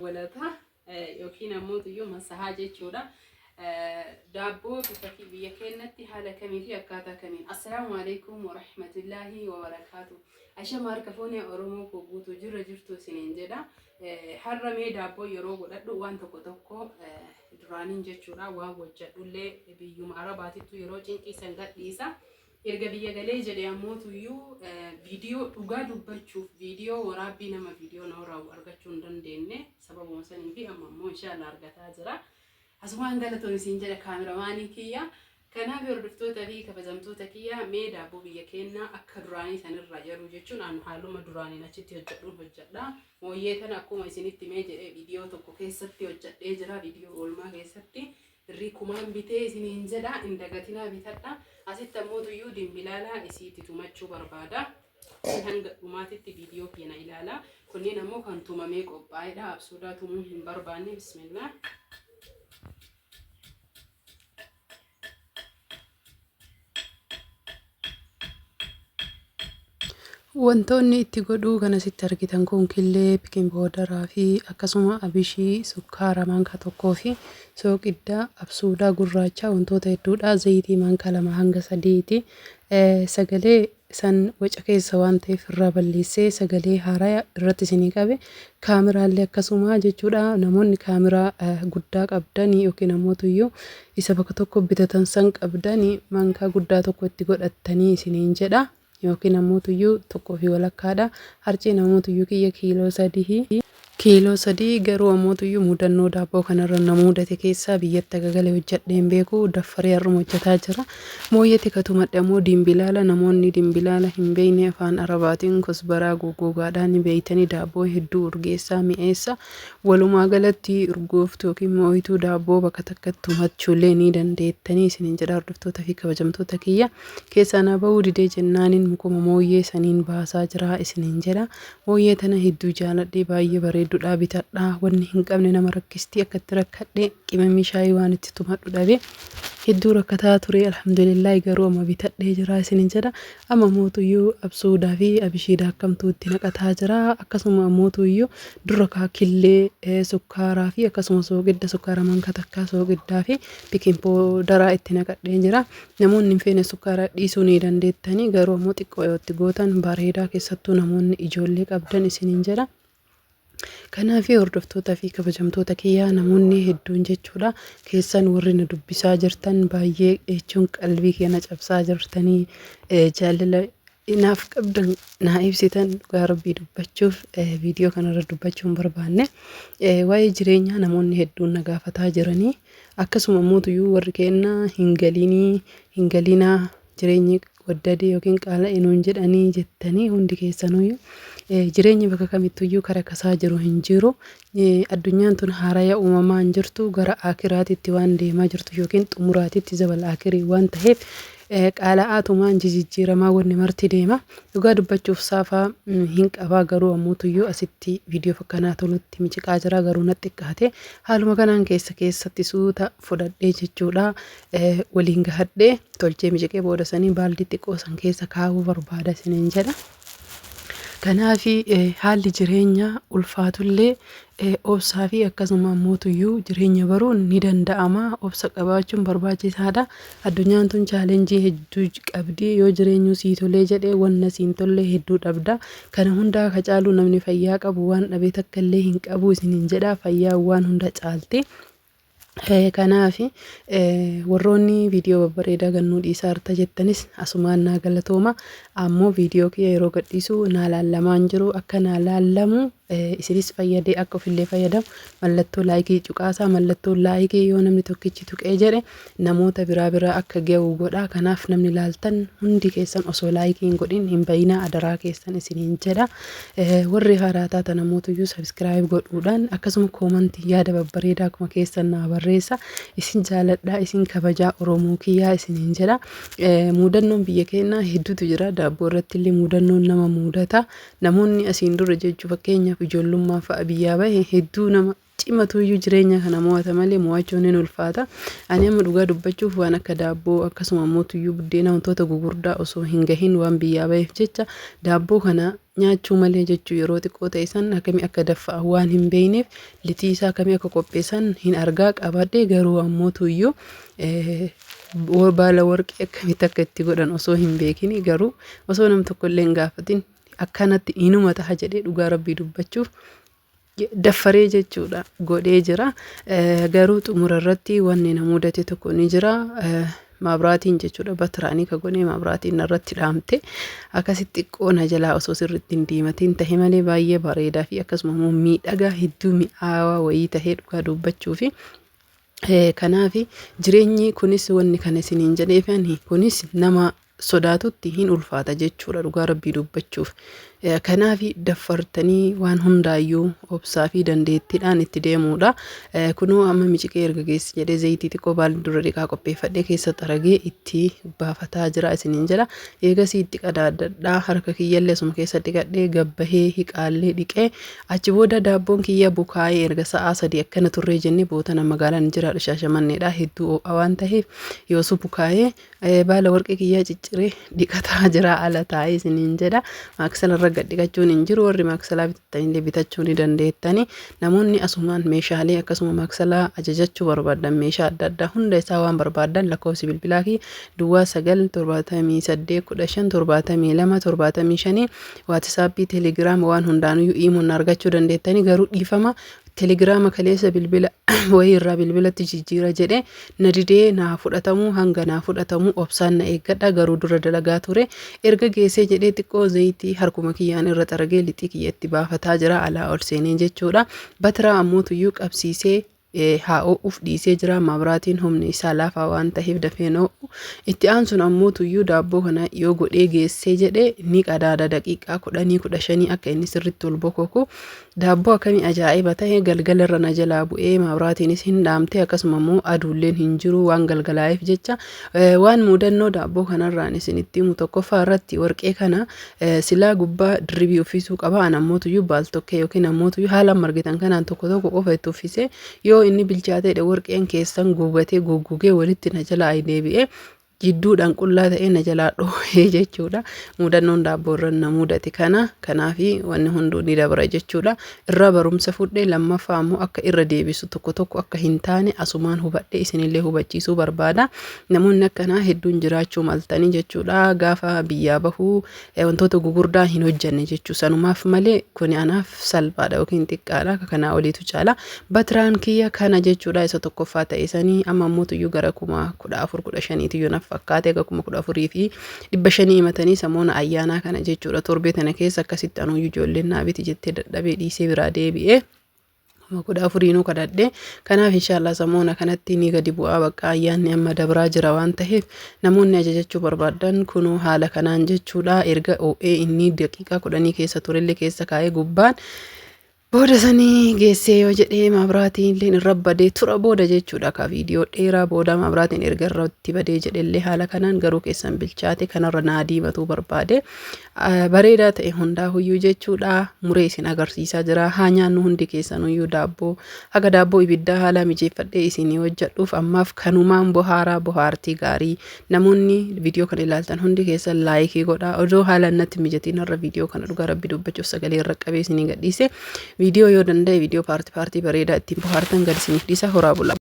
Walata yookiin ammoo tuyyuu masahaa jechuudha. Daabboo biyya keenyatti haala kamii fi akkaataa kamiin. Assalaamu alaykum wa rahmatullahi wa barakaatu. Ashama harka foonii Oromoo koo guutuu jirtu isiniin jedha. Harramee daabboo yeroo godhadhu waan tokko duraaniin jechuudha. Waan hojjedhullee biyyuma Arabaatittu yeroo cinqisan gadhiisa. Erga biyya galee jedhee ammoo tuyyuu viidiyoo dhugaa dubbachuuf viidiyoo waraabbii nama viidiyoo naawraa argachuu hin dandeenye sababuma sanii fi amma ammoo inshallah argataa jira. Asumaan galatoon isin jedha kaameraamaanii kiyya. Kanaaf hordoftoota fi kabajamtoota kiyya mee daabboo biyya keenyaa akka duraanii sanirra yeroo jechuun anu haaluma duraaniin achitti hojjedha. Mooyyee tana akkuma isinitti mee jedhee viidiyoo tokko keessatti hojjedhee jira, viidiyoo oolmaa keessatti. Rikumaan bitee isiniin jedha indagatinaa bitadha. Asitti ammoo tuyyuu dimbilaalaa isiitti tumachuu barbaada. Hanga dhumaatitti viidiyoo keenya ilaala. Kunneen ammoo kan tumamee qophaa'edha. Absuudaa tumuu hin barbaanne. Bismillah. Wantoonni itti godhuu kan asitti argitan kun killee, pikin boodaraa fi akkasuma abishii, sukkaara maankaa tokkoo fi sooqiddaa, absuudaa gurraacha wantoota hedduudha. Zayitii maankaa 2 hanga 3ti. Sagalee san waca keessa waan ta'eef irraa balleessee sagalee haaraa irratti isinii qabe. Kaameraallee akkasuma jechuudha. Namoonni kaameraa guddaa qabdanii yookiin ammoo tuyyuu isa bakka tokko bitatan san qabdanii maankaa guddaa tokko itti godhattanii isiniin jedha. Yookiin ammoo tuyyuu tokkoo fi walakkaadha. Harceen ammoo tuyyuu kiyya kiiloo 3 garuu ammoo tuyyuu mudannoo daabboo kanarra na mudate keessaa biyyatti gagalee hojjedheen beeku daffaree har'uma hojjetaa jira. Mooyyee katumadhe ammoo dimbilaala. Namoonni dimbilaala hin beekne afaan Arabaatiin kosbaraa goggogaadhaan beeytanii daabboo hedduu urgeessaa mi'eessa. Walumaa galatti urgooftuu yookiin mooyituu daabboo bakka takkatti tumachuullee ni dandeettanii isiniin jedha hordoftoota fi kabajamtoota kiyya. Keessaa na bahuu didee jennaaniin mukuma mooyyee saniin baasaa jira isiniin jedha. Mooyyee tana hedduu jaaladhee baay'ee bareedduudha bitadha. Wanni hin qabne nama rakkisti akkatti rakkadhee qimamii shaayii waan itti tumadhu dhabe. Hedduu rakkataa ture alhamdulillah garuu amma bitadhee jira isiniin jedha. Amma mootuyyuu absuudaa fi abishiidhaa akkamtuu itti naqataa jira. Akkasuma mootuyyuu dura killee sukkaaraa fi akkasuma sooqidda sukkaara maankaa takkaa sooqiddaa fi pikin boodaraa itti naqadhee jira. Namoonni hin feene sukkaara dhiisuu ni dandeettanii garuu ammoo xiqqoo yoo itti gootan bareedaa keessattuu namoonni ijoollee qabdan isiniin jedha. Kanaaf hordoftoota fi kabajamtoota kiyyaa namoonni hedduun jechuudha. Keessan warri na dubbisaa jirtan baay'ee jechuun qalbii keenya cabsaa jirtanii jaalala inaaf qabdan naa ibsitan dhugaa rabbii dubbachuuf viidiyoo kanarra dubbachuun barbaanne. Waa'ee jireenyaa namoonni hedduun na gaafataa jiranii. Akkasuma mootuyyuu warri keenna hin galinaa jireenyi waddadee yookiin qaala'e nuun jedhanii jettanii hundi keessanuyyuu jireenyi bakka kamittuyyuu kara kasaa jiru hin jiru. Addunyaan tun haaraya uumamaan jirtu gara akiraatitti waan deemaa jirtu yookiin xumuraatitti zabal akirii waan ta'eef qaala'aatumaan jijjiiramaa wanni marti deema. Dhugaa dubbachuuf saafaa hin qabaa garuu ammoo tuyyuu asitti viidiyoo fakkanaa tolutti michiqaa jira garuu natti xiqqaate. Haaluma kanaan keessatti suuta fudhadhee jechuudha. Waliin gahadhee tolchee michiqee booda sanii baaldii xiqqoo san keessa kaa'uu barbaada isiniin jedha. Kanaaf haalli jireenyaa ulfaatullee obsaa fi akkasuma mootuyyuu jireenya baruun ni danda'ama. Obsa qabaachuun barbaachisaadha. Addunyaan tun chaalenjii hedduu qabdi. Yoo jireenyu sii tolee jedhee wanna siin tolle hedduu dhabda. Kana hundaa ka caalu namni fayyaa qabu waan dhabee takka illee hin qabu isiniin jedha. Fayyaa waan hunda caalti. Kanaaf warroonni viidiyoo babbareedaa gannuu dhiisaa harta jettanis asumaan naa galatooma. Ammoo viidiyoo kiyya yeroo gadhiisu naa laallamaan jiru akka naa laallamu isinis fayyadee akka ofillee fayyadamu mallattoo laayikii cuqaasaa. Mallattoo laayikii yoo namni tokkichi tuqee jedhe namoota biraa akka ga'u godha. Kanaaf namni laaltan hundi keessan osoo laayikii hin godhin hin bayinaa adaraa keessan isiniin jedha. Warri haaraa taatan namootuyyuu sabiskiraayib godhuudhaan akkasuma koomantii yaada babbareedaa akkuma keessan naa barreessa. Isin jaaladhaa isin kabajaa Oromoo kiyyaa isiniin jedha. Muudannoon biyya keenyaa hedduutu jira. Daabboo irratti illee muudannoon nama mudata. Namoonni asiin dura jechuu fakkeenyaaf ijoollummaa fa'a biyyaa bahe hedduu nama cimatuyyuu jireenya kana mo'ata malee mo'achuun hin ulfaata. Ani amma dhugaa dubbachuuf waan akka daabboo akkasuma mootuyyuu buddeena wantoota gugurdaa osoo hin gahin waan biyyaa ba'eef jecha daabboo kana nyaachuu malee jechuu yeroo xiqqoo ta'e san akkamii akka daffa'an waan hin beekneef litii isaa akkamii akka qopheessan hin argaa qabadhe garuu ammootuyyuu baala warqee akkamitti akka itti godhan osoo hin beekini garuu osoo nam tokko illee hin gaafatin akkanatti inuma taha jedhee dhugaa rabbii dubbachuuf daffaree jechuudha godhee jira. Garuu xumura irratti wanni na mudate tokko ni jira. Maabraatiin jechuudha batiraanii ka gonee maabraatiin irratti dhaamte akkasitti xiqqoona jalaa osoo sirriitti hin diimatiin tahe malee baay'ee bareedaa fi akkasuma miidhagaa hedduu mi'aawaa wayii tahee dhugaa dubbachuufi. Kanaaf jireenyi kunis wanni kana isiniin jedheefani kunis nama sodaatutti hin ulfaata jechuudha dhugaa rabbii dubbachuuf. Kanaaf daffartanii waan hundaayyuu obsaa fi dandeettiidhaan itti deemuudha. Kunoo amma miciqee erga geessi jedhee zayitii xiqqoo baalli dura dhiqaa qopheeffadhee keessa xaragee itti baafataa jira isiniin jala. Eegasii itti qadaadadhaa harka kiyyallee asuma keessa dhiqadhee gabbahee hiqaallee dhiqee achi booda daabboon kiyya bukaa'ee erga sa'aa 3 akkana turree jennee bootana magaalaan jira Shaashamanneedha hedduu waan ta'eef yoosu bukaa'ee baala warqee kiyyaa cicciree dhiqataa jira ala taa'ee isiniin jedha. Maaksalarra gadhiqachuun hin jiru warri maaksalaa bitatanii bitachuu ni dandeettani. Namoonni asumaan meeshaalee akkasuma maaksalaa ajajachuu barbaadan meeshaa adda addaa hunda isaa waan barbaadan lakkoofsi bilbilaa fi duwwaa 978157275 waatisaappii teelegiraama waan hundaanuyyuu iimuun argachuu dandeettani. Garuu dhiifama teelegiraama kaleessa bilbila wayii irraa bilbilatti jijjiira jedhe na didee naa fudhatamuu hanga naa fudhatamuu obsaan na eeggadha. Garuu dura dalagaa ture erga geessee jedhee xiqqoo zayitii harkuma kiyyaan irra xaragee lixii kiyyatti baafataa jira alaa ol seenee jechuudha. Batiraa ammootuyyuu qabsiisee haa'oo uf dhiisee jira. Maabraatiin humni isaa laafaa waan ta'eef dafee noo'u itti aansuun ammootuyyuu daabboo kana yoo godhee geessee jedhe ni qadaada daqiiqaa 10-15 akka inni sirriitti ol bokoku. Daabboo akkamii ajaa'iba ta'e galgala irra na jalaa bu'ee maabraatiinis hin dhaamte akkasuma immoo aduulleen hin jiru waan galgalaa'eef jecha waan mudannoo daabboo kanarraan isinitti himu tokkoffaa irratti warqee kana silaa gubbaa dirribii uffisuu qaba. An ammootuyyuu baaltokkee yookiin ammootuyyuu haala margitan kanaan tokko qofa itti uffisee yoo inni bilchaatee warqeen keessan guugatee goggogee walitti na jalaa deebi'ee jidduudhaan qullaa ta'ee na jalaa dhohee jechuudha. Mudannoon daabboo irra na mudate kanaafi wanni hunduu ni dabra jechuudha. Irra barumsa fudhee lammaffaa immoo akka irra deebisu tokko akka hin taane asumaan hubadhee isinillee hubachiisuu barbaada. Namoonni akkanaa hedduun jiraachuu maltanii jechuudha. Gaafa biyyaa bahuu wantoota gugurdaa hin hojjanne jechuu sanumaaf malee kuni anaaf salphaadha yookiin xiqqaadha. Kanaa oliitu caala. Batiraan kiyya kana jechuudha isa tokkoffaa ta'e sanii amma ammootuyyuu gara 14-15 naaf fakkaate akka 14,500 himatanii samoona ayyaanaa kana jechuudha. Torbee tana keessa akkasitti anuyyuu ijoolleen naabiti jettee dadhabee dhiisee biraa deebi'ee 14 kadhadhe. Kanaaf inshallah samoona kanatti ni gadi bu'aa bakka ayyaanni amma dabraa jira waan ta'eef namoonni ajajachuu barbaadan kunoo haala kanaan jechuudha. Erga OA inni daqiiqaa 10 keessa turellee keessa kaa'ee gubbaan booda sanii geessee yoo jedhee maabraatiin illee irra badee tura booda jechuudha. Ka viidiyoo dheeraa booda maabraatiin erga irratti badee jedhellee haala kanaan garuu keessan bilchaate kanarra naa diimatuu barbaade bareedaa ta'e hundaahuyyuu jechuudha. Muree isin agarsiisaa jira. Haa nyaannu hundi keessanuyyuu daabboo haga daabboo ibiddaa haala mijeeffadhee isinii hojjedhuuf ammaaf kanumaan bohaartii gaarii namoonni viidiyoo kana ilaaltan hundi keessan laayikii godhaa. Odoo haala natti mijatiin irra viidiyoo kana dhugaa rabbi dubbachuuf sagalee irra qabee isinii gadhiise. Viidiyoo yoo danda'e viidiyoo paartii bareedaa ittiin bohaartan gad isiniif dhiisa. Horaa bulaa.